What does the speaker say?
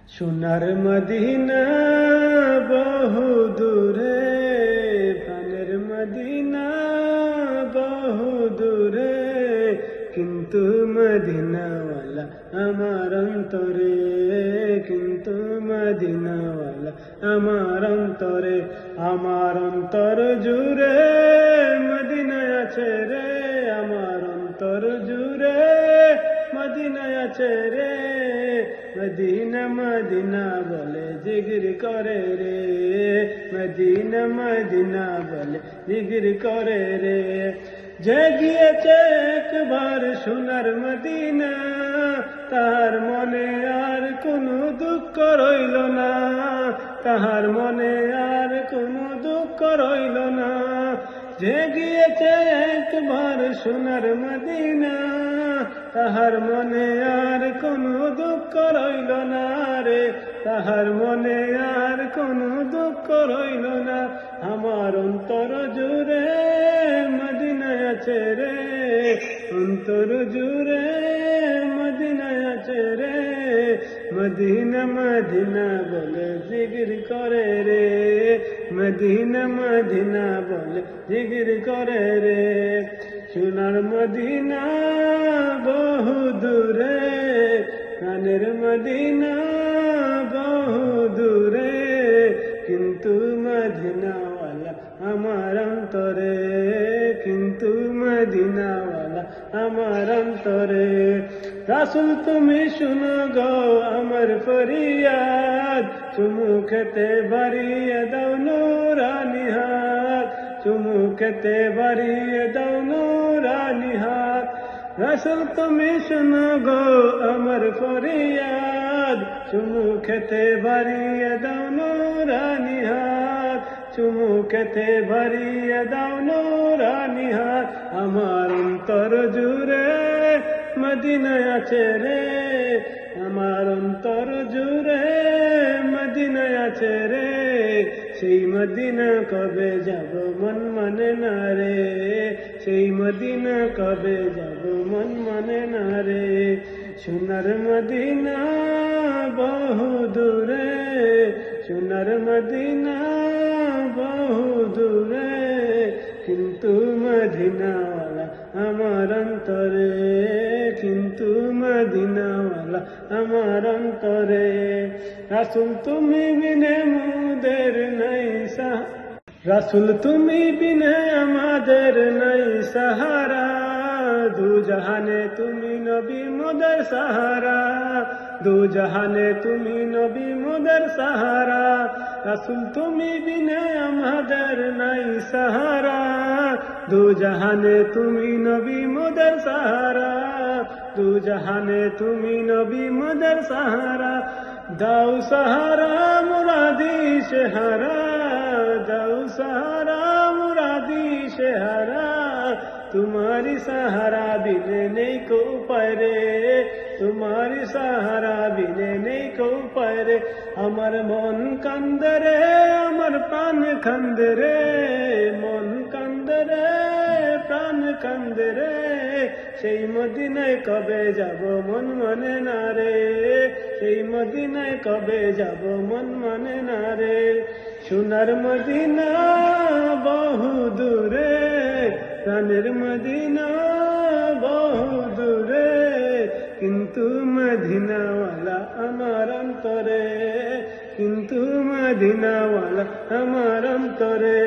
সোনার মদিনা বহু দূরে, প্রাণের মদিনা বহু দূরে, কিন্তু মদিনাওয়ালা আমার অন্তরে, কিন্তু মদিনাওয়ালা আমার অন্তরে। আমার অন্তর জুড়ে মদিনায় আছে রে, আমার অন্তর জুড়ে মদিনায় আছে রে। মদিনা মদিনা বলে জিগির করে রে, মদিনা মদিনা বলে জিগির করে রে। যে গিয়েছে একবার সোনার মদিনা, তাহার মনে আর কোনো দুঃখ রইল না, তাহার মনে আর কোনো দুঃখ রইল না। যে গিয়েছে একবার সোনার মদিনা, তাহার মনে আর কোনো দুঃখ রইল না রে, তাহার মনে আর কোনো দুঃখ রইল না। আমার অন্তর জুড়ে মদিনায় আছে রে, অন্তর জুড়ে মদিনায় আছে রে। মদিনা মদিনা বলে জিগির করে রে, মদিনা মদিনা বলে জিগির করে রে। সোনার মদিনা বহু দূরে, প্রাণের মদিনা বহু দূরে, কিন্তু মদিনাওয়ালা আমার অন্তরে, কিন্তু মদিনাওয়ালা আমার অন্তরে। রাসূল তুমি শুনো গো আমার ফরিয়াদ, চুমু খেতে বাড়িয়ে দাও নূরানি হাত, চুমু খেতে বাড়িয়ে দাও নূরানি হাত। রাসূল তুমি শুনো গো আমার ফরিয়াদ, চুমু খেতে বাড়িয়ে দাও নূরানি হাত, চুমু খেতে বাড়িয়ে দাও নূরানি হাত। আমার অন্তর জুড়ে মদিনায় আছে রে, আমার অন্তর জুড়ে মদিনায় আছে রে। সেই মদিনা কবে যাব মন মানে না রে, সেই মদিনা কবে যাব মন মানে না রে। সোনার মদিনা বহু দূরে, সোনার মদিনা বহু দূরে, কিন্তু মদিনাওয়ালা আমার অন্তরে, কিন্তু মদিনাওয়ালা আমার অন্তরে। রাসূল তুমি বিনে মোদের নাই সাহারা, রাসূল তুমি বিনে আমাদের নাই সাহারা, দু জাহানে তুমি নবী মোদের সাহারা, দু জাহানে তুমি নবী মোদের সাহারা। রাসূল তুমি বিনে আমাদের নাই সাহারা, দু জাহানে তুমি নবী মোদের সাহারা, দু জাহানে তুমি নবী মোদের সাহারা। দাও সাহারা মুরাদি শেহারা, দাও সাহারা মুরাদি শেহারা, तुम्हारी सहारा बिने नहीं को उपाय रे, तुम्हारी सहारा बिने नहीं को उपाय रे। अमर मन कांदे रे, अमर प्राण कांदे रे, मन कांदे रे, प्राण कांदे रे। সেই মদিনায় কবে যাব মন মানে না রে, সেই মদিনায় কবে যাব মন মানে না রে। সোনার মদিনা বহু দূরে, প্রাণের মদিনা বহু দূরে, কিন্তু মদিনাওয়ালা আমার অন্তরে, কিন্তু মদিনাওয়ালা আমার অন্তরে।